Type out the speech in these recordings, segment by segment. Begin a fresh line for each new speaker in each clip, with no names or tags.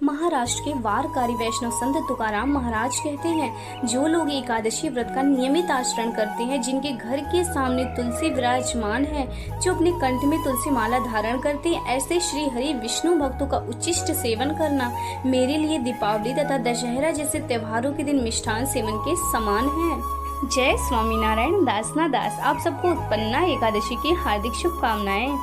महाराष्ट्र के वारकरी वैष्णव संत तुकाराम महाराज कहते हैं, जो लोग एकादशी व्रत का नियमित आचरण करते हैं, जिनके घर के सामने तुलसी विराजमान है, जो अपने कंठ में तुलसी माला धारण करते हैं, ऐसे श्री हरि विष्णु भक्तों का उच्चिष्ट सेवन करना मेरे लिए दीपावली तथा दशहरा जैसे त्योहारों के दिन मिष्ठान सेवन के समान है। जय स्वामीनारायण। दासना दास आप सबको उत्पन्ना एकादशी की हार्दिक शुभकामनाएं।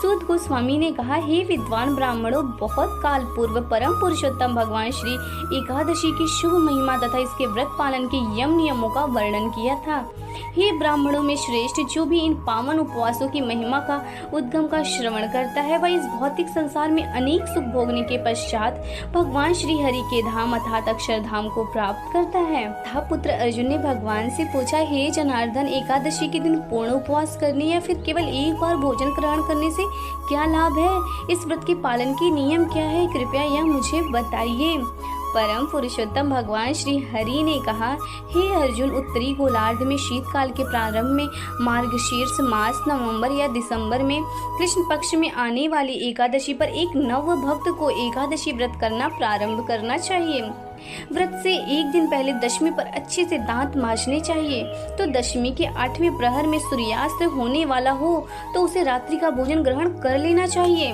सूत गोस्वामी ने कहा, हे विद्वान ब्राह्मणों, बहुत काल पूर्व परम पुरुषोत्तम भगवान श्री एकादशी की शुभ महिमा तथा इसके व्रत पालन के यम नियमों का वर्णन किया था। हे ब्राह्मणों में श्रेष्ठ, जो भी इन पावन उपवासों की महिमा का उद्गम का श्रवण करता है, वह इस भौतिक संसार में अनेक सुख भोगने के पश्चात भगवान श्री हरि के धाम अर्थात अक्षरधाम को प्राप्त करता है। था पुत्र अर्जुन ने भगवान से पूछा, हे जनार्दन, एकादशी के दिन पूर्ण उपवास करने या फिर केवल एक बार भोजन ग्रहण करने से क्या लाभ है? इस व्रत के पालन के नियम क्या है? कृपया यह मुझे बताइए। परम पुरुषोत्तम भगवान श्री हरि ने कहा, हे अर्जुन, उत्तरी गोलार्ध में शीतकाल के प्रारंभ में मार्गशीर्ष मास नवंबर या दिसंबर में कृष्ण पक्ष में आने वाली एकादशी पर एक नव भक्त को एकादशी व्रत करना प्रारंभ करना चाहिए। व्रत से एक दिन पहले दशमी पर अच्छे से दांत मांजने चाहिए। तो दशमी के 8वें प्रहर में सूर्यास्त होने वाला हो तो उसे रात्रि का भोजन ग्रहण कर लेना चाहिए।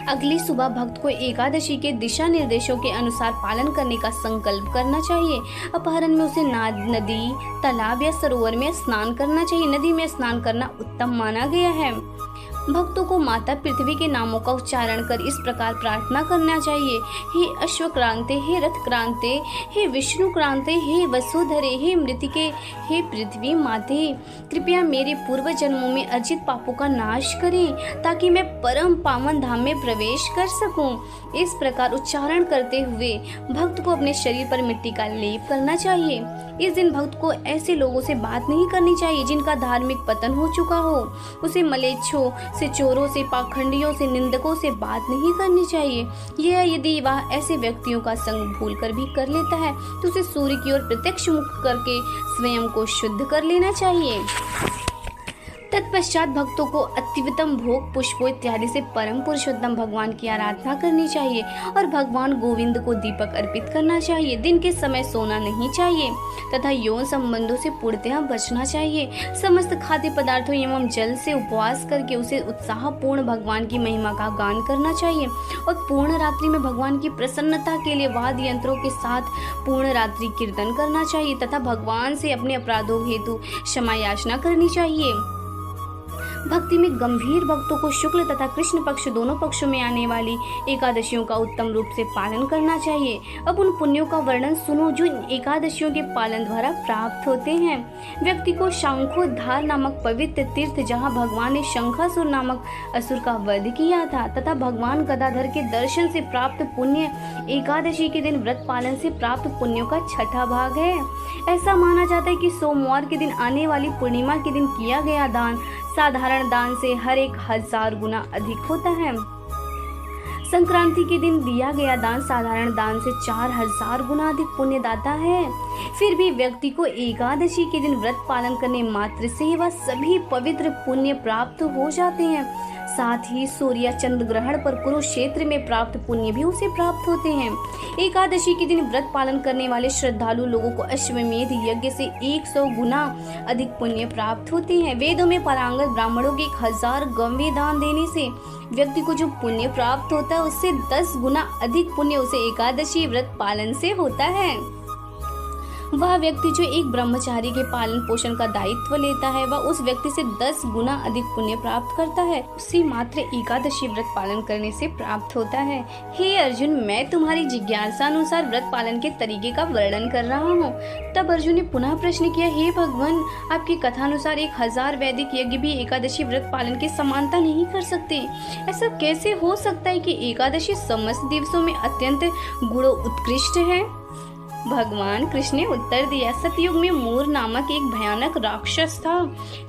अगली सुबह भक्त को एकादशी के दिशा निर्देशों के अनुसार पालन करने का संकल्प करना चाहिए। अपहरण में उसे नदी, तालाब या सरोवर में स्नान करना चाहिए। नदी में स्नान करना उत्तम माना गया है। भक्तों को माता पृथ्वी के नामों का उच्चारण कर इस प्रकार प्रार्थना करना चाहिए, हे अश्वक्रांते, हे रथक्रांते, हे विष्णुक्रांते, हे वसुधरे, हे मृतिके, हे पृथ्वी माते, कृपया मेरे पूर्व जन्मों में अर्जित पापों का नाश करें ताकि मैं परम पावन धाम में प्रवेश कर सकूं। इस प्रकार उच्चारण करते हुए भक्त को अपने शरीर पर मिट्टी का लेप करना चाहिए। इस दिन भक्त को ऐसे लोगों से बात नहीं करनी चाहिए जिनका धार्मिक पतन हो चुका हो। उसे मलेच्छों से, चोरों से, पाखंडियों से, निंदकों से बात नहीं करनी चाहिए। यह यदि वह ऐसे व्यक्तियों का संग भूल कर भी कर लेता है तो उसे सूर्य की ओर प्रत्यक्ष मुख करके स्वयं को शुद्ध कर लेना चाहिए। तत्पश्चात भक्तों को अत्युत्तम भोग, पुष्पों इत्यादि से परम पुरुषोत्तम भगवान की आराधना करनी चाहिए और भगवान गोविंद को दीपक अर्पित करना चाहिए। दिन के समय सोना नहीं चाहिए तथा यौन संबंधों से पूर्णतः बचना चाहिए। समस्त खाद्य पदार्थों एवं जल से उपवास करके उसे उत्साहपूर्ण भगवान की महिमा का गान करना चाहिए और पूर्ण रात्रि में भगवान की प्रसन्नता के लिए वाद्य यंत्रों के साथ पूर्ण रात्रि कीर्तन करना चाहिए तथा भगवान से अपने अपराधों हेतु क्षमा याचना करनी चाहिए। भक्ति में गंभीर भक्तों को शुक्ल तथा कृष्ण पक्ष दोनों पक्षों में आने वाली एकादशियों का उत्तम रूप से पालन करना चाहिए। अब उन पुण्यों का वर्णन सुनो जो इन एकादशियों के पालन द्वारा प्राप्त होते हैं। व्यक्ति को शंखोद्धार नामक पवित्र तीर्थ, जहाँ भगवान ने शंखासुर नामक असुर का वध किया था, तथा भगवान गदाधर के दर्शन से प्राप्त पुण्य एकादशी के दिन व्रत पालन से प्राप्त पुण्यों का छठा भाग है। ऐसा माना जाता है कि सोमवार के दिन आने वाली पूर्णिमा के दिन किया गया दान साधारण दान से हर 1000 गुना अधिक होता है। संक्रांति के दिन दिया गया दान साधारण दान से 4000 गुना अधिक पुण्यदाता है। फिर भी व्यक्ति को एकादशी के दिन व्रत पालन करने मात्र से ही वह सभी पवित्र पुण्य प्राप्त हो जाते हैं। साथ ही सूर्य चंद्र ग्रहण पर कुरुक्षेत्र में प्राप्त पुण्य भी उसे प्राप्त होते हैं। एकादशी के दिन व्रत पालन करने वाले श्रद्धालु लोगों को अश्वमेध यज्ञ से 100 गुना अधिक पुण्य प्राप्त होते हैं। वेदों में पारंगत ब्राह्मणों के 1000 गौवें दान देने से व्यक्ति को जो पुण्य प्राप्त होता है उससे 10 गुना अधिक पुण्य उसे एकादशी व्रत पालन से होता है। वह व्यक्ति जो एक ब्रह्मचारी के पालन पोषण का दायित्व लेता है वह उस व्यक्ति से 10 गुना अधिक पुण्य प्राप्त करता है। उसी मात्र एकादशी व्रत पालन करने से प्राप्त होता है। हे अर्जुन, मैं तुम्हारी जिज्ञासा अनुसार व्रत पालन के तरीके का वर्णन कर रहा हूँ। तब अर्जुन ने पुनः प्रश्न किया, हे भगवान, आपकी कथानुसार 1000 वैदिक यज्ञ भी एकादशी व्रत पालन की समानता नहीं कर सकते। ऐसा कैसे हो सकता है कि एकादशी समस्त दिवसों में अत्यंत गुण उत्कृष्ट है? भगवान कृष्ण ने उत्तर दिया, सतयुग में मूर नामक एक भयानक राक्षस था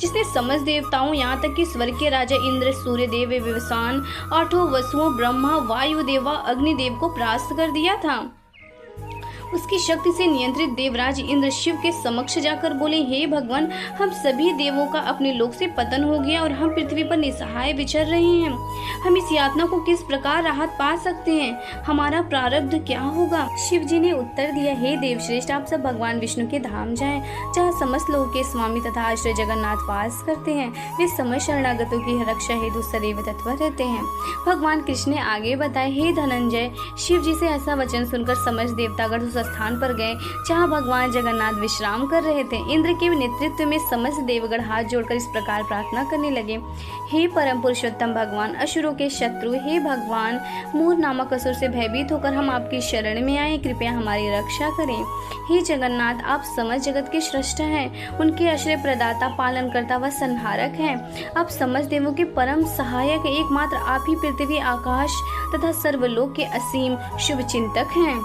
जिसने समस्त देवताओं यहाँ तक कि स्वर्ग के राजा इंद्र, सूर्यदेव, विवस्वान, 8 वसुओं, ब्रह्मा, वायुदेव व अग्निदेव को परास्त कर दिया था। उसकी शक्ति से नियंत्रित देवराज इंद्र शिव के समक्ष जाकर बोले, हे भगवान, हम सभी देवों का अपने लोक से पतन हो गया और हम पृथ्वी पर निसहाय विचर रहे हैं। हम इस यातना को किस प्रकार राहत पा सकते हैं? हमारा प्रारब्ध क्या होगा? शिव जी ने उत्तर दिया, हे देवश्रेष्ठ, आप सब भगवान विष्णु के धाम जाएं, जहाँ समस्त लोगों के स्वामी तथा आश्रय जगन्नाथ वास करते हैं। वे समय शरणागतों की रक्षा हेतु सदैव तत्पर रहते हैं। भगवान कृष्ण ने आगे बताए, हे धनंजय, शिव जी से ऐसा वचन सुनकर समस्त देवतागण उस स्थान पर गए जहाँ भगवान जगन्नाथ विश्राम कर रहे थे। इंद्र के नेतृत्व में समस्त देवगण हाथ जोड़कर इस प्रकार प्रार्थना करने लगे, हे परम पुरुषोत्तम भगवान, असुरों के शत्रु, हे भगवान, मूर नामक असुर से भयभीत होकर हम आपकी शरण में आए, कृपया हमारी रक्षा करें। हे जगन्नाथ, आप समस्त जगत के सृष्टा हैं, उनके आश्रय प्रदाता, पालन करता व संहारक हैं। आप समस्त देवों के परम सहायक, एकमात्र आप ही पृथ्वी, आकाश तथा सर्वलोक के असीम शुभ चिंतक हैं।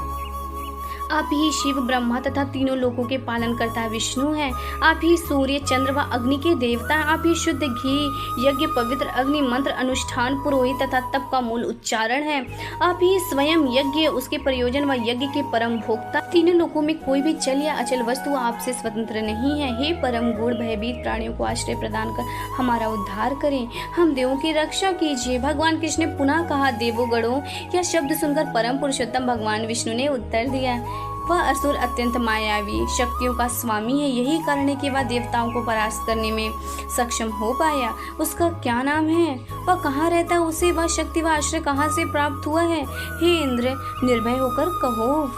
आप ही शिव, ब्रह्मा तथा तीनों लोकों के पालन करता विष्णु हैं। आप ही सूर्य, चंद्र व अग्नि के देवता हैं। आप ही शुद्ध घी, यज्ञ, पवित्र अग्नि, मंत्र अनुष्ठान, पुरोहित तथा तप का मूल उच्चारण है। आप ही स्वयं यज्ञ, उसके प्रयोजन व यज्ञ के परम भोक्ता। तीनों लोकों में कोई भी चल या अचल वस्तु आपसे स्वतंत्र नहीं है। हे परम गुण, भयभीत प्राणियों को आश्रय प्रदान कर हमारा उद्धार करें, हम देवों की रक्षा कीजिए। भगवान कृष्ण ने पुनः कहा, देवोगणों, यह शब्द सुनकर परम पुरुषोत्तम भगवान विष्णु ने उत्तर दिया, वह असुर अत्यंत मायावी, शक्तियों का स्वामी है। यही कारण है कि वह देवताओं को परास्त करने में सक्षम हो पाया। उसका क्या नाम है? वह कहाँ रहता है? उसे वह शक्ति व आश्रय कहाँ से प्राप्त हुआ है? हे इंद्र, निर्भय होकर कहो।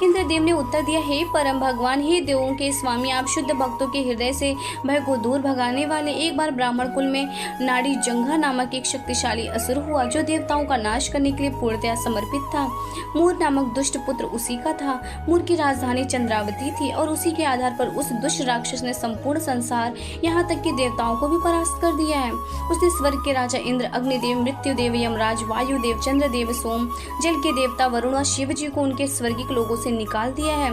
इंद्रदेव ने उत्तर दिया, हे परम भगवान, हे देवों के स्वामी, आप शुद्ध भक्तों के हृदय से भय को दूर भगाने वाले। एक बार ब्राह्मण कुल में नाड़ी जंघा नामक एक शक्तिशाली असुर हुआ, जो देवताओं का नाश करने के लिए पूर्णतया समर्पित था। मूर नामक दुष्ट पुत्र उसी का था। मूर की राजधानी चंद्रावती थी और उसी के आधार पर उस दुष्ट राक्षस ने संपूर्ण संसार, यहाँ तक कि देवताओं को भी परास्त कर दिया है। उसने स्वर्ग के राजा इंद्र, अग्निदेव, मृत्युदेव, यमराज, वायुदेव, चंद्रदेव, सोम, जल के देवता वरुण और शिव जी को उनके स्वर्गीय लोगों से निकाल दिया है।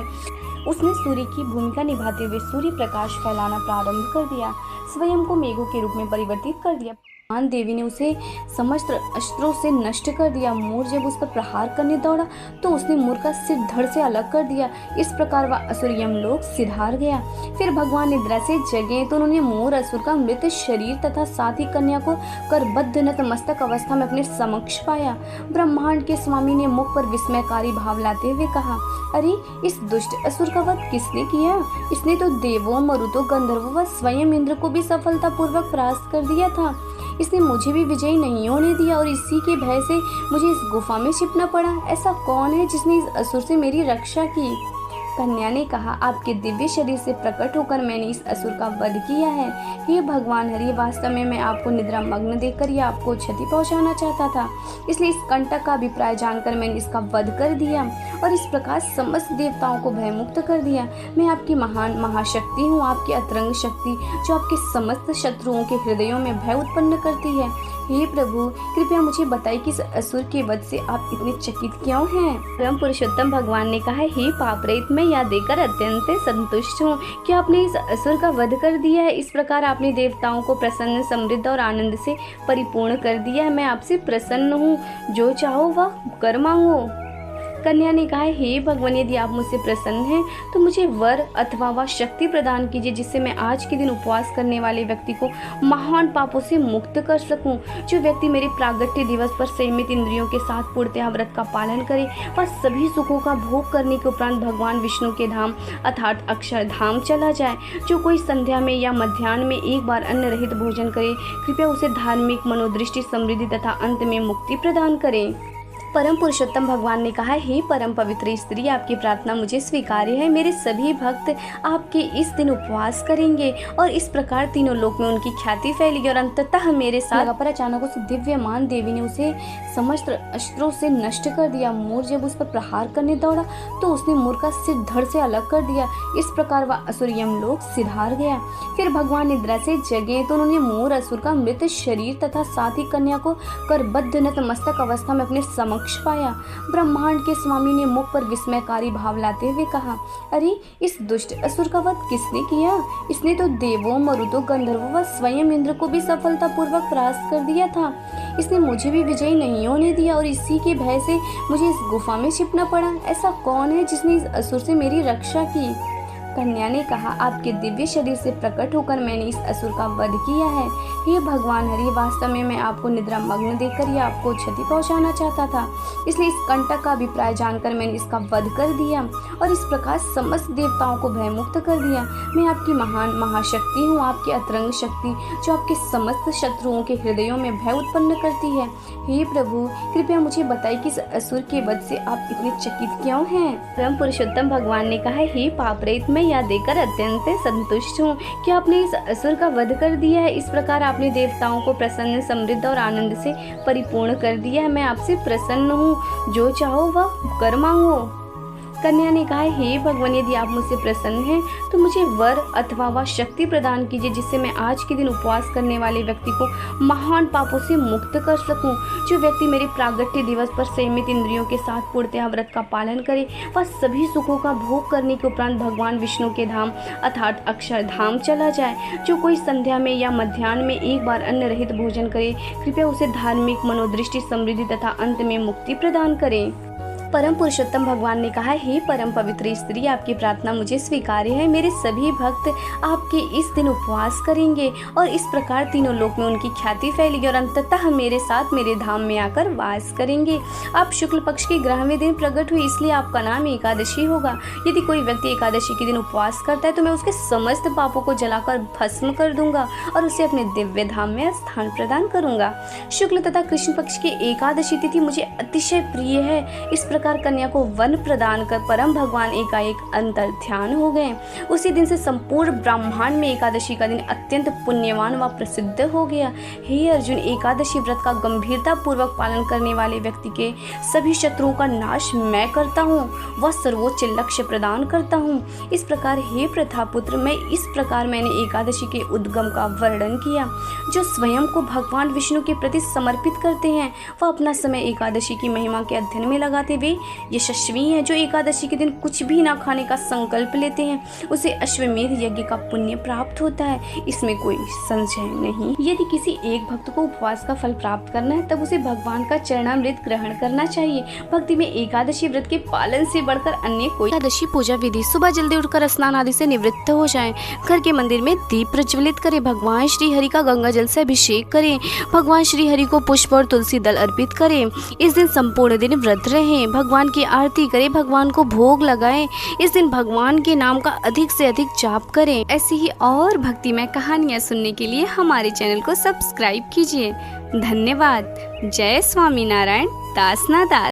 उसने सूर्य की भूमिका निभाते हुए सूर्य प्रकाश फैलाना प्रारंभ कर दिया, स्वयं को मेघों के रूप में परिवर्तित कर दिया। भगवान देवी ने उसे समस्त अस्त्रों से नष्ट कर दिया। मोर जब उस पर प्रहार करने दौड़ा तो उसने मोर का सिर धड़ से अलग कर दिया। इस प्रकार वह असुर यमलोक सिधार गया। फिर भगवान निद्रा से जगे तो उन्होंने मोर असुर का मृत शरीर तथा साथ ही कन्या को करबद्ध नतमस्तक अवस्था में अपने समक्ष पाया। ब्रह्मांड के स्वामी ने मुख पर विस्मयकारी भाव लाते हुए कहा, अरे, इस दुष्ट असुर का वध किसने किया? इसने तो देवों, मरुतों, गंधर्वों व स्वयं इंद्र को भी सफलतापूर्वक परास्त कर दिया था। इसने मुझे भी विजयी नहीं होने दिया और इसी के भय से मुझे इस गुफा में छिपना पड़ा। ऐसा कौन है जिसने इस असुर से मेरी रक्षा की? कन्या ने कहा, आपके दिव्य शरीर से प्रकट होकर मैंने इस असुर का वध किया है। हे भगवान हरि, वास्तव में मैं आपको निद्रा मग्न देखकर या आपको क्षति पहुंचाना चाहता था, इसलिए इस कंटक का अभिप्राय जानकर मैंने इसका वध कर दिया और इस प्रकार समस्त देवताओं को भयमुक्त कर दिया। मैं आपकी महान महाशक्ति हूँ, आपकी अतरंग शक्ति जो आपके समस्त शत्रुओं के हृदयों में भय उत्पन्न करती है। हे प्रभु, कृपया मुझे बताइए कि इस असुर के वध से आप इतने चकित क्यों हैं? परम पुरुषोत्तम भगवान ने कहा, हे पापरहित, मैं यह देखकर अत्यंत संतुष्ट हूँ कि आपने इस असुर का वध कर दिया है। इस प्रकार आपने देवताओं को प्रसन्न, समृद्ध और आनंद से परिपूर्ण कर दिया है। मैं आपसे प्रसन्न हूँ, जो चाहो वह कर मांगो। कन्या ने कहा, हे भगवान, यदि आप मुझसे प्रसन्न हैं तो मुझे वर अथवा वह शक्ति प्रदान कीजिए जिससे मैं आज के दिन उपवास करने वाले व्यक्ति को महान पापों से मुक्त कर सकूं। जो व्यक्ति मेरे प्रागट्य दिवस पर संयमित इंद्रियों के साथ पूर्णतया व्रत का पालन करे, वह सभी सुखों का भोग करने के उपरांत भगवान विष्णु के धाम अर्थात अक्षरधाम चला जाए। जो कोई संध्या में या मध्याह्न में एक बार अन्न रहित भोजन करे, कृपया उसे धार्मिक, मनोदृष्टि, समृद्धि तथा अंत में मुक्ति प्रदान करें। परम पुरुषोत्तम भगवान ने कहा, हे परम पवित्र स्त्री, आपकी प्रार्थना मुझे स्वीकार्य है। मेरे सभी भक्त आपके इस दिन उपवास करेंगे और इस प्रकार तीनों लोक में उनकी ख्याति फैलेगी और अंततः मेरे साथ। पर अचानक उस दिव्यमान देवी ने उसे समस्त अस्त्रों से नष्ट कर दिया। मोर जब उस पर प्रहार करने दौड़ा तो उसने मोर का सिर धड़ से अलग कर दिया। इस प्रकार वह असुर यमलोक सिधार गया। फिर भगवान निद्रा से जगे तो उन्होंने मोर असुर का मृत शरीर तथा साथ ही कन्या को करबद्ध नतमस्तक अवस्था में अपने समक्ष मोक्ष पाया। ब्रह्मांड के स्वामी ने मुख पर विस्मयकारी भाव लाते हुए कहा, अरे इस दुष्ट असुर का वध किसने किया? इसने तो देवों, मरुदों, गंधर्वों व स्वयं इंद्र को भी सफलतापूर्वक परास्त कर दिया था। इसने मुझे भी विजयी नहीं होने दिया और इसी के भय से मुझे इस गुफा में छिपना पड़ा। ऐसा कौन है जिसने इस असुर से मेरी रक्षा की? कन्या ने कहा, आपके दिव्य शरीर से प्रकट होकर मैंने इस असुर का वध किया है। हे भगवान हरि, वास्तव में मैं आपको निद्रा मग्न देखकर या आपको क्षति पहुंचाना चाहता था, इसलिए इस कंटक का अभिप्राय जानकर मैंने इसका वध कर दिया और इस प्रकार समस्त देवताओं को भयमुक्त कर दिया। मैं आपकी महान महाशक्ति हूँ, आपकी अतरंग शक्ति जो आपके समस्त शत्रुओं के हृदयों में भय उत्पन्न करती है। हे प्रभु, कृपया मुझे बताइए कि इस असुर के वध से आप इतने चकित क्यों हैं? परम पुरुषोत्तम भगवान ने कहा, हे पापरेत, मैं यह देखकर अत्यंत संतुष्ट हूँ कि आपने इस असुर का वध कर दिया है। इस प्रकार आपने देवताओं को प्रसन्न, समृद्ध और आनंद से परिपूर्ण कर दिया है। मैं आपसे प्रसन्न हूँ, जो चाहो वह कर मांगो। कन्या ने कहा, हे भगवान, यदि आप मुझसे प्रसन्न हैं तो मुझे वर अथवा वह शक्ति प्रदान कीजिए जिससे मैं आज के दिन उपवास करने वाले व्यक्ति को महान पापों से मुक्त कर सकूं। जो व्यक्ति मेरे प्रागट्य दिवस पर संयमित इंद्रियों के साथ पूर्णतः व्रत का पालन करे, वह सभी सुखों का भोग करने के उपरांत भगवान विष्णु के धाम अर्थात अक्षरधाम चला जाए। जो कोई संध्या में या मध्याह्न में एक बार अन्न रहित भोजन करे, कृपया उसे धार्मिक, मनोदृष्टि, समृद्धि तथा अंत में मुक्ति प्रदान करे। परम पुरुषोत्तम भगवान ने कहा, हे परम पवित्र स्त्री, आपकी प्रार्थना मुझे स्वीकार्य है। मेरे सभी भक्त आपके इस दिन उपवास करेंगे और इस प्रकार तीनों लोक में उनकी ख्याति फैलेगी और अंततः मेरे साथ मेरे धाम में आकर वास करेंगे। आप शुक्ल पक्ष के 11वें दिन प्रकट हुए, इसलिए आपका नाम एकादशी होगा। यदि कोई व्यक्ति एकादशी के दिन उपवास करता है तो मैं उसके समस्त पापों को जलाकर भस्म कर दूंगा और उसे अपने दिव्य धाम में स्थान प्रदान करूंगा। शुक्ल तथा कृष्ण पक्ष की एकादशी तिथि मुझे अतिशय प्रिय है। इस प्रकार कन्या को वन प्रदान कर परम भगवान एकाएक अंतर ध्यान हो गए। उसी दिन से संपूर्ण ब्रह्मांड में एकादशी का दिन अत्यंत पुण्यवान व प्रसिद्ध हो गया। हे अर्जुन, एकादशी व्रत का गंभीरता पूर्वक पालन करने वाले व्यक्ति के सभी शत्रुओं का नाश मैं करता हूँ, वह सर्वोच्च लक्ष्य प्रदान करता हूँ। इस प्रकार हे प्रथापुत्र, मैंने एकादशी के उद्गम का वर्णन किया। जो स्वयं को भगवान विष्णु के प्रति समर्पित करते हैं वह अपना समय एकादशी की महिमा के अध्ययन में लगाते वे यशस्वी हैं। जो एकादशी के दिन कुछ भी ना खाने का संकल्प लेते हैं उसे अश्वमेध यज्ञ का पुण्य प्राप्त होता है, इसमें कोई संशय नहीं। यदि किसी एक भक्त को उपवास का फल प्राप्त करना है तब उसे भगवान का चरणामृत ग्रहण करना चाहिए। भक्ति में एकादशी व्रत के पालन से बढ़कर अन्य कोई एकादशी पूजा विधि। सुबह जल्दी उठकर स्नान आदि से निवृत्त हो जाएं। घर के मंदिर में दीप प्रज्वलित करें। भगवान श्री हरि का गंगा जल से अभिषेक करें। भगवान श्री हरि को पुष्प और तुलसी दल अर्पित करें। इस दिन संपूर्ण दिन व्रत रहें। भगवान की आरती करें, भगवान को भोग लगाएं। इस दिन भगवान के नाम का अधिक से अधिक जाप करें। ऐसी ही और भक्तिमय कहानियाँ सुनने के लिए हमारे चैनल को सब्सक्राइब कीजिए। धन्यवाद। जय स्वामी नारायण दास ना दास।